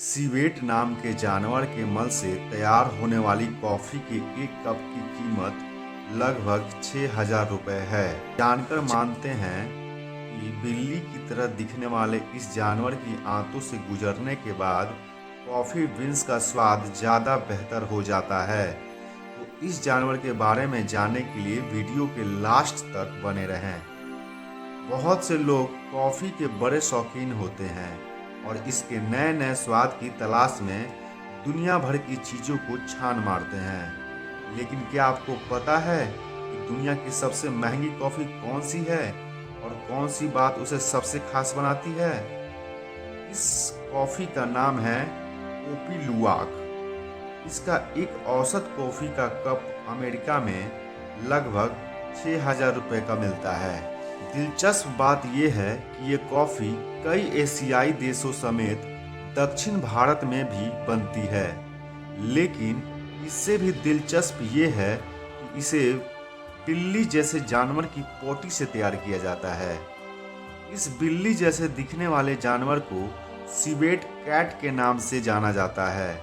Civet नाम के जानवर के मल से तैयार होने वाली कॉफी के एक कप की कीमत लगभग 6,000 रुपये है। जानकर मानते हैं कि बिल्ली की तरह दिखने वाले इस जानवर की आंतों से गुजरने के बाद कॉफ़ी बीन्स का स्वाद ज़्यादा बेहतर हो जाता है। तो इस जानवर के बारे में जानने के लिए वीडियो के लास्ट तक बने रहें। बहुत से लोग कॉफ़ी के बड़े शौकीन होते हैं और इसके नए नए स्वाद की तलाश में दुनिया भर की चीज़ों को छान मारते हैं। लेकिन क्या आपको पता है कि दुनिया की सबसे महंगी कॉफ़ी कौन सी है और कौन सी बात उसे सबसे खास बनाती है? इस कॉफ़ी का नाम है कोपी लुवाक। इसका एक औसत कॉफ़ी का कप अमेरिका में लगभग 6,000 रुपये का मिलता है। दिलचस्प बात यह है कि ये कॉफ़ी कई एशियाई देशों समेत दक्षिण भारत में भी बनती है। लेकिन इससे भी दिलचस्प ये है कि इसे बिल्ली जैसे जानवर की पोटी से तैयार किया जाता है। इस बिल्ली जैसे दिखने वाले जानवर को सिवेट कैट के नाम से जाना जाता है।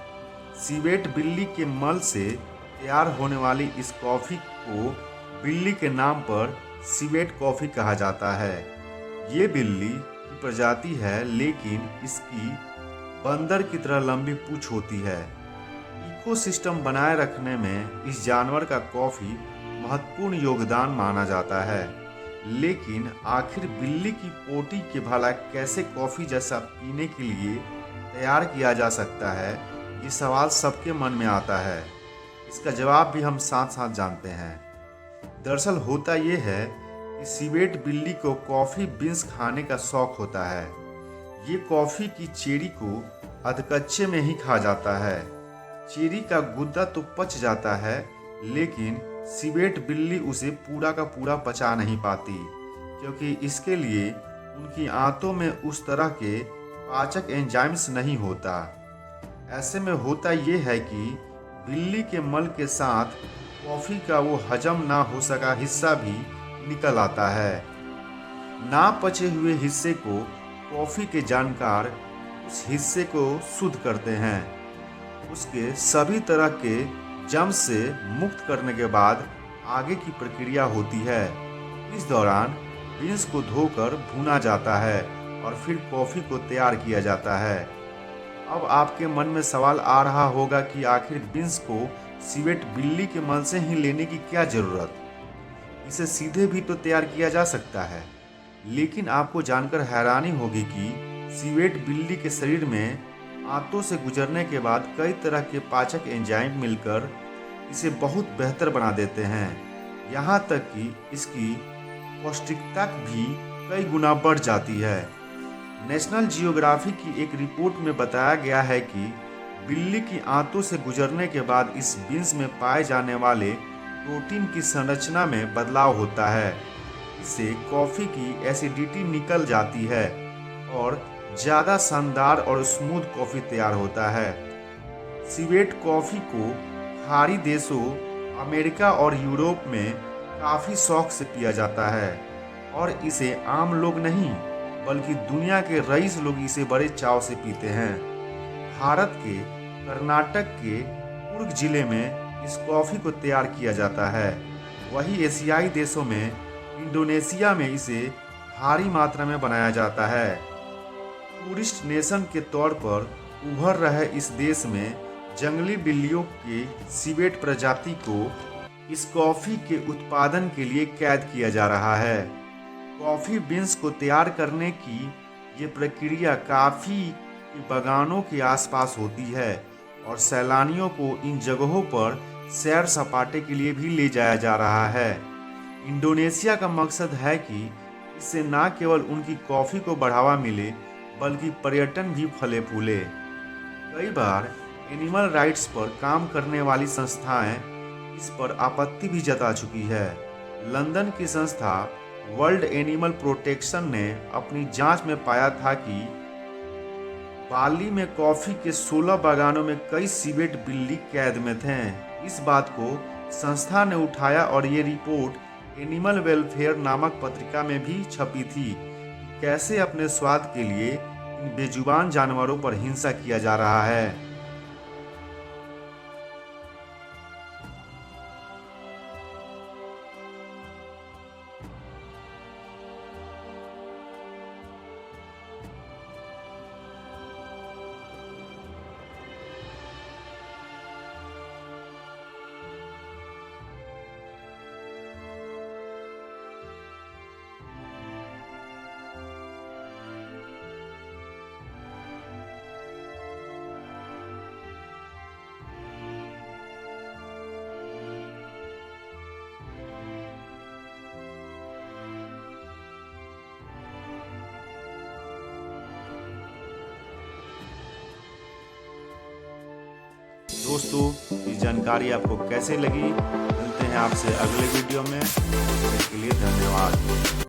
सिवेट बिल्ली के मल से तैयार होने वाली इस कॉफ़ी को बिल्ली के नाम पर सिवेट कॉफ़ी कहा जाता है। ये बिल्ली की प्रजाति है, लेकिन इसकी बंदर की तरह लंबी पूंछ होती है। इकोसिस्टम बनाए रखने में इस जानवर का कॉफ़ी महत्वपूर्ण योगदान माना जाता है। लेकिन आखिर बिल्ली की पोटी के भला कैसे कॉफ़ी जैसा पीने के लिए तैयार किया जा सकता है, ये सवाल सबके मन में आता है। इसका जवाब भी हम साथ साथ जानते हैं। दरअसल होता ये है कि सिवेट बिल्ली को कॉफ़ी बीन्स खाने का शौक होता है। ये कॉफ़ी की चेरी को अधकच्चे में ही खा जाता है। चेरी का गुद्दा तो पच जाता है, लेकिन सिवेट बिल्ली उसे पूरा का पूरा पचा नहीं पाती, क्योंकि इसके लिए उनकी आंतों में उस तरह के पाचक एंजाइम्स नहीं होता। ऐसे में होता ये है कि बिल्ली के मल के साथ कॉफ़ी का वो हजम ना हो सका हिस्सा भी निकल आता है। ना पचे हुए हिस्से को कॉफ़ी के जानकार उस हिस्से को शुद्ध करते हैं। उसके सभी तरह के जम्स से मुक्त करने के बाद आगे की प्रक्रिया होती है। इस दौरान बीन्स को धोकर भुना जाता है और फिर कॉफ़ी को तैयार किया जाता है। अब आपके मन में सवाल आ रहा होगा कि आखिर बीन्स को सिवेट बिल्ली के मल से ही लेने की क्या ज़रूरत? इसे सीधे भी तो तैयार किया जा सकता है। लेकिन आपको जानकर हैरानी होगी कि सिवेट बिल्ली के शरीर में आंतों से गुजरने के बाद कई तरह के पाचक एंजाइम मिलकर इसे बहुत बेहतर बना देते हैं। यहाँ तक कि इसकी पौष्टिकता भी कई गुना बढ़ जाती है। नेशनल जियोग्राफी की एक रिपोर्ट में बताया गया है कि बिल्ली की आंतों से गुजरने के बाद इस बीन्स में पाए जाने वाले प्रोटीन की संरचना में बदलाव होता है। इससे कॉफ़ी की एसिडिटी निकल जाती है और ज़्यादा शानदार और स्मूथ कॉफ़ी तैयार होता है। सिवेट कॉफ़ी को खाड़ी देशों अमेरिका और यूरोप में काफ़ी शौक से पिया जाता है और इसे आम लोग नहीं बल्कि दुनिया के रईस लोग इसे बड़े चाव से पीते हैं। भारत के कर्नाटक के कुर्ग जिले में इस कॉफ़ी को तैयार किया जाता है। वही एशियाई देशों में इंडोनेशिया में इसे भारी मात्रा में बनाया जाता है। टूरिस्ट नेशन के तौर पर उभर रहे इस देश में जंगली बिल्लियों के सिवेट प्रजाति को इस कॉफ़ी के उत्पादन के लिए कैद किया जा रहा है। कॉफ़ी बीन्स को तैयार करने की ये प्रक्रिया काफ़ी के बागानों के आसपास होती है और सैलानियों को इन जगहों पर सैर सपाटे के लिए भी ले जाया जा रहा है। इंडोनेशिया का मकसद है कि इससे न केवल उनकी कॉफ़ी को बढ़ावा मिले बल्कि पर्यटन भी फले फूले। कई बार एनिमल राइट्स पर काम करने वाली संस्थाएं इस पर आपत्ति भी जता चुकी है। लंदन की संस्था वर्ल्ड एनिमल प्रोटेक्शन ने अपनी जांच में पाया था कि बाली में कॉफ़ी के 16 बागानों में कई सिवेट बिल्ली कैद में थे। इस बात को संस्था ने उठाया और ये रिपोर्ट एनिमल वेलफेयर नामक पत्रिका में भी छपी थी। कैसे अपने स्वाद के लिए इन बेजुबान जानवरों पर हिंसा किया जा रहा है। दोस्तों, ये जानकारी आपको कैसे लगी? मिलते हैं आपसे अगले वीडियो में। इसके लिए धन्यवाद।